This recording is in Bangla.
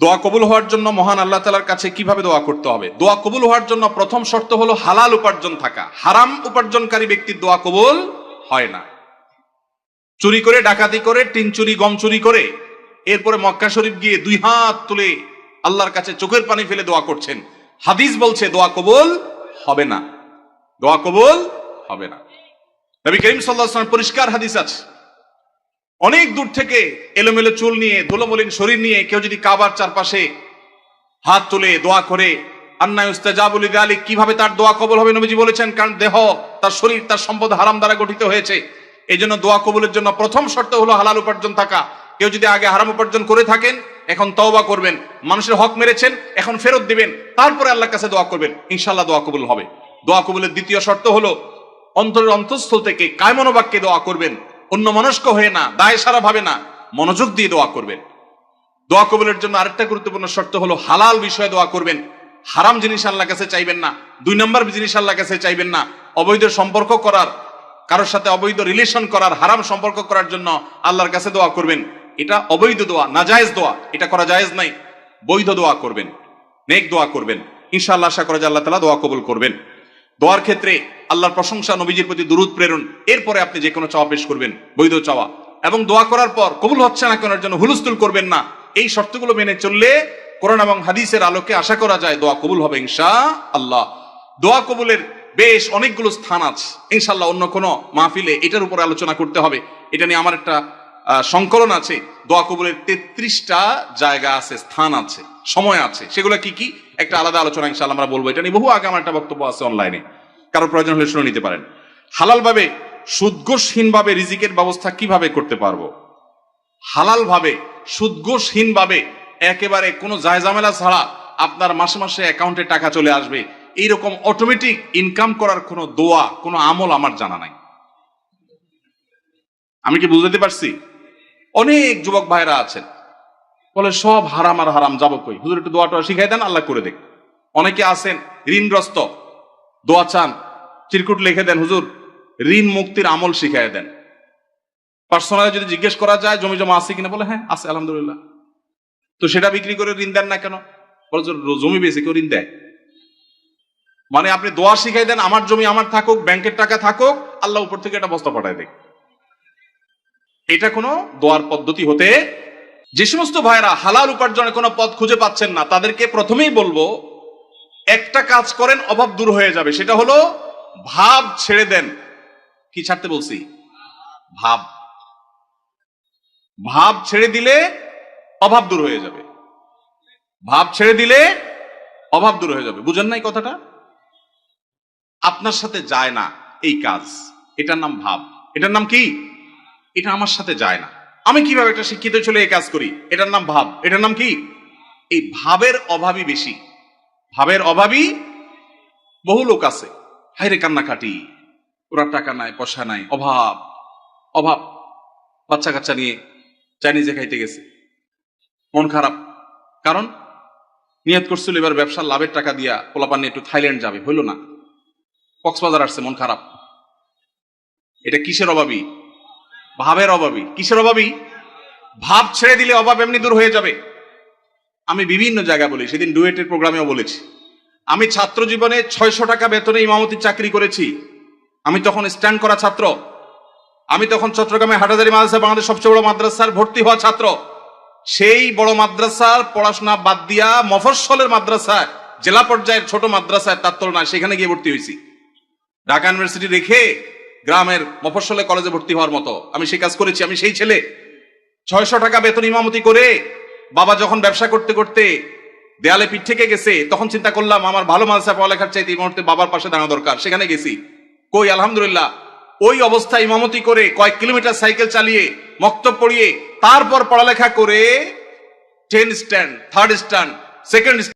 দোয়া কবুল হওয়ার জন্য মহান আল্লাহ তাআলার কাছে কিভাবে দোয়া করতে হবে? দোয়া কবুল হওয়ার জন্য প্রথম শর্ত হলো হালাল উপার্জন থাকা। হারাম উপার্জনকারী ব্যক্তির দোয়া কবুল হয় না। চুরি করে, ডাকাতি করে, টিন চুরি, গম চুরি করে এরপরে মক্কা শরীফ গিয়ে 2 হাত তুলে আল্লাহর কাছে চোখের পানি ফেলে দোয়া করছেন, হাদিস বলছে দোয়া কবুল হবে না। দোয়া কবুল হবে না। নবী করিম সাল্লাল্লাহু আলাইহি ওয়াসাল্লাম পরিষ্কার হাদিস আছে, অনেক দূর থেকে এলোমেলো চুল নিয়ে, ধুলোমলিন শরীর নিয়ে কেউ যদি কাবার চারপাশে হাত তুলে দোয়া করে, আন্না ইউস্তাজাবু লিযালিক, কিভাবে তার দোয়া কবুল হবে? নবীজি বলেছেন, কারণ দেহ, তার শরীর, তার সম্পদ হারাম দ্বারা গঠিত হয়েছে। এই জন্য দোয়া কবুলের জন্য প্রথম শর্ত হলো হালাল উপার্জন থাকা। কেউ যদি আগে হারাম উপার্জন করে থাকেন, এখন তওবা করবেন, মানুষের হক মেরেছেন, এখন ফেরত দিবেন, তারপরে আল্লাহর কাছে দোয়া করবেন, ইনশাআল্লাহ দোয়া কবুল হবে। দোয়া কবুলের দ্বিতীয় শর্ত হলো অন্তরের অন্তঃস্থল থেকে কায়মনোবাক্যে দোয়া করবেন, অন্য মনস্ক হয়ে না, দায় সারা ভাবে না, মনোযোগ দিয়ে দোয়া করবেন। দোয়া কবুলের জন্য আরেকটা গুরুত্বপূর্ণ শর্ত হলো হালাল বিষয়ে দোয়া করবেন। হারাম জিনিস আল্লাহর কাছে চাইবেন না, 2 নম্বর জিনিস আল্লাহর কাছে চাইবেন না। অবৈধ সম্পর্ক করার, কারোর সাথে অবৈধ রিলেশন করার, হারাম সম্পর্ক করার জন্য আল্লাহর কাছে দোয়া করবেন, এটা অবৈধ দোয়া, নাজায়েজ দোয়া, এটা করা জায়েজ নাই। বৈধ দোয়া করবেন, নেক দোয়া করবেন, ইনশাআল্লাহ আশা করা যায় আল্লাহ তাআলা দোয়া কবুল করবেন। দোয়ার ক্ষেত্রে আল্লাহর প্রশংসা, নবীজির প্রতি দুরূদ প্রেরণ, এরপরে আপনি যে কোনো চাওয়া পেশ করবেন, বৈধ চাওয়া। এবং দোয়া করার পর কবুল হচ্ছে না কেনার জন্য হুলস্থুল করবেন না। এই শর্তগুলো মেনে চললে কোরআন এবং হাদিসের আলোকে আশা করা যায় দোয়া কবুল হবে ইনশাআল্লাহ। দোয়া কবুলের বেশ অনেকগুলো স্থান আছে, ইনশাআল্লাহ অন্য কোনো মাহফিলে এটার উপর আলোচনা করতে হবে। এটা নিয়ে আমার একটা সংকলন আছে। দোয়া কবুলের 33টা জায়গা আছে, স্থান আছে, সময় আছে। সেগুলো কি কি একটা আলাদা আলোচনা ইনশাআল্লাহ আমরা বলবো। এটা নিয়ে বহু আগে আমার একটা বক্তব্য আছে অনলাইনে, কারোর প্রয়োজন হলে শুনে নিতে পারেন। হালাল ভাবে, সুদঘোষহীন ভাবে রিজিকের ব্যবস্থা কিভাবে করতে পারবো? হালাল ভাবে, সুদঘোষহীন ভাবে, একেবারে কোনো জায়জামেলা ছাড়া আপনার মাসে মাসে অ্যাকাউন্টে টাকা চলে আসবে, এইরকম অটোমেটিক ইনকাম করার কোনো দোয়া, কোনো আমল আমার জানা নাই। আমি কি বুঝতে পারছি? অনেক যুবক ভাইরা আছেন বলে সব হারাম আর হারাম, যাবো কই? হুজুর একটু দোয়াটা শিখাই দেন, আল্লাহ করে দেখ। অনেকে আছেন ঋণগ্রস্ত, দোয়া চান, চিরকুট লিখে দেন, হুজুর ঋণ মুক্তির আমল শিখাই দেন। পার্সোনালি যদি জিজ্ঞেস করা যায় জমি জমা আছে কিনা, বলে হ্যাঁ আছে আলহামদুলিল্লাহ। তো সেটা বিক্রি করে ঋণ দেন না কেন? বলে জমি বেশি কেউ ঋণ দেয়? মানে আপনি দোয়া শিখাই দেন, আমার জমি আমার থাকুক, ব্যাংকের টাকা থাকুক, আল্লাহ উপর থেকে একটা বস্তা পাঠায় দেখ। এটা কোনো দোয়ার পদ্ধতি হতে। যে সমস্ত ভাইরা হালাল উপার্জনের কোনো পথ খুঁজে পাচ্ছেন না, তাদেরকে প্রথমেই বলবো একটা কাজ করেন, অভাব দূর হয়ে যাবে। সেটা হলো ভাব ছেড়ে দেন। কি ছাড়তে বলছি? ভাব। ভাব ছেড়ে দিলে অভাব দূর হয়ে যাবে। ভাব ছেড়ে দিলে অভাব দূর হয়ে যাবে। বুঝেন নাই কথাটা? আপনার সাথে যায় না এই কাজ, এটার নাম ভাব। এটার নাম কি? এটা আমার সাথে যায় না। আমি কিভাবে একটা শিক্ষিত ছেলে এই কাজ করি? এটার নাম ভাব। এটার নাম কি? এই ভাবের অভাবই বেশি। ভাবের অভাবই বহু লোক আছে, হাইরে কান্নাকাটি, ওরা টাকা নাই, পয়সা নাই, অভাব অভাব। বাচ্চা কাচ্চা নিয়ে চাইনিজে খাইতে গেছে, মন খারাপ। কারণ নিয়ত করছিল এবার ব্যবসার লাভের টাকা দিয়া পোলাপান নিয়ে একটু থাইল্যান্ড যাবে, হইল না। কক্সবাজার আসছে, মন খারাপ। এটা কিসের অভাবী? ভাবের অভাবী। কিসের অভাবী? ভাব ছেড়ে দিলে অভাব এমনি দূর হয়ে যাবে। আমি বিভিন্ন জায়গায় বলি, সেদিন ডুয়েটের প্রোগ্রামেও বলেছি, আমি ছাত্র জীবনে 600 টাকা বেতনে ইমামতির চাকরি করেছি। আমি তখন স্ট্যান্ড করা ছাত্র। আমি তখন চট্টগ্রামে হাটাজারি মাদ্রাসা, বাংলাদেশ সবচেয়ে বড় মাদ্রাসার ভর্তি হওয়া ছাত্র। সেই বড় মাদ্রাসার পড়াশোনা বাদ দিয়া মফস্বলের মাদ্রাসায়, জেলা পর্যায়ের ছোট মাদ্রাসায়, তার তুলনায় সেখানে গিয়ে ভর্তি হয়েছি। ঢাকা ইউনিভার্সিটি রেখে গ্রামের মফস্বলে কলেজে ভর্তি হওয়ার মতো আমি সেই কাজ করেছি। আমি সেই ছেলে। 600 টাকা বেতন ইমামতি করে বাবা যখন ব্যবসা করতে করতে দেয়ালে পিঠ থেকে গেছে, তখন চিন্তা করলাম আমার ভালো মাদ্রাসা পড়ালেখার চাইতে এই মুহূর্তে বাবার পাশে দাঁড়ানো দরকার। সেখানে গেছি। কই, আলহামদুলিল্লাহ ওই অবস্থায় ইমামতি করে কয়েক কিলোমিটার সাইকেল চালিয়ে মক্তব পড়িয়ে তারপর পড়ালেখা করে 10 স্ট্যান্ড, 3rd স্ট্যান্ড, 2nd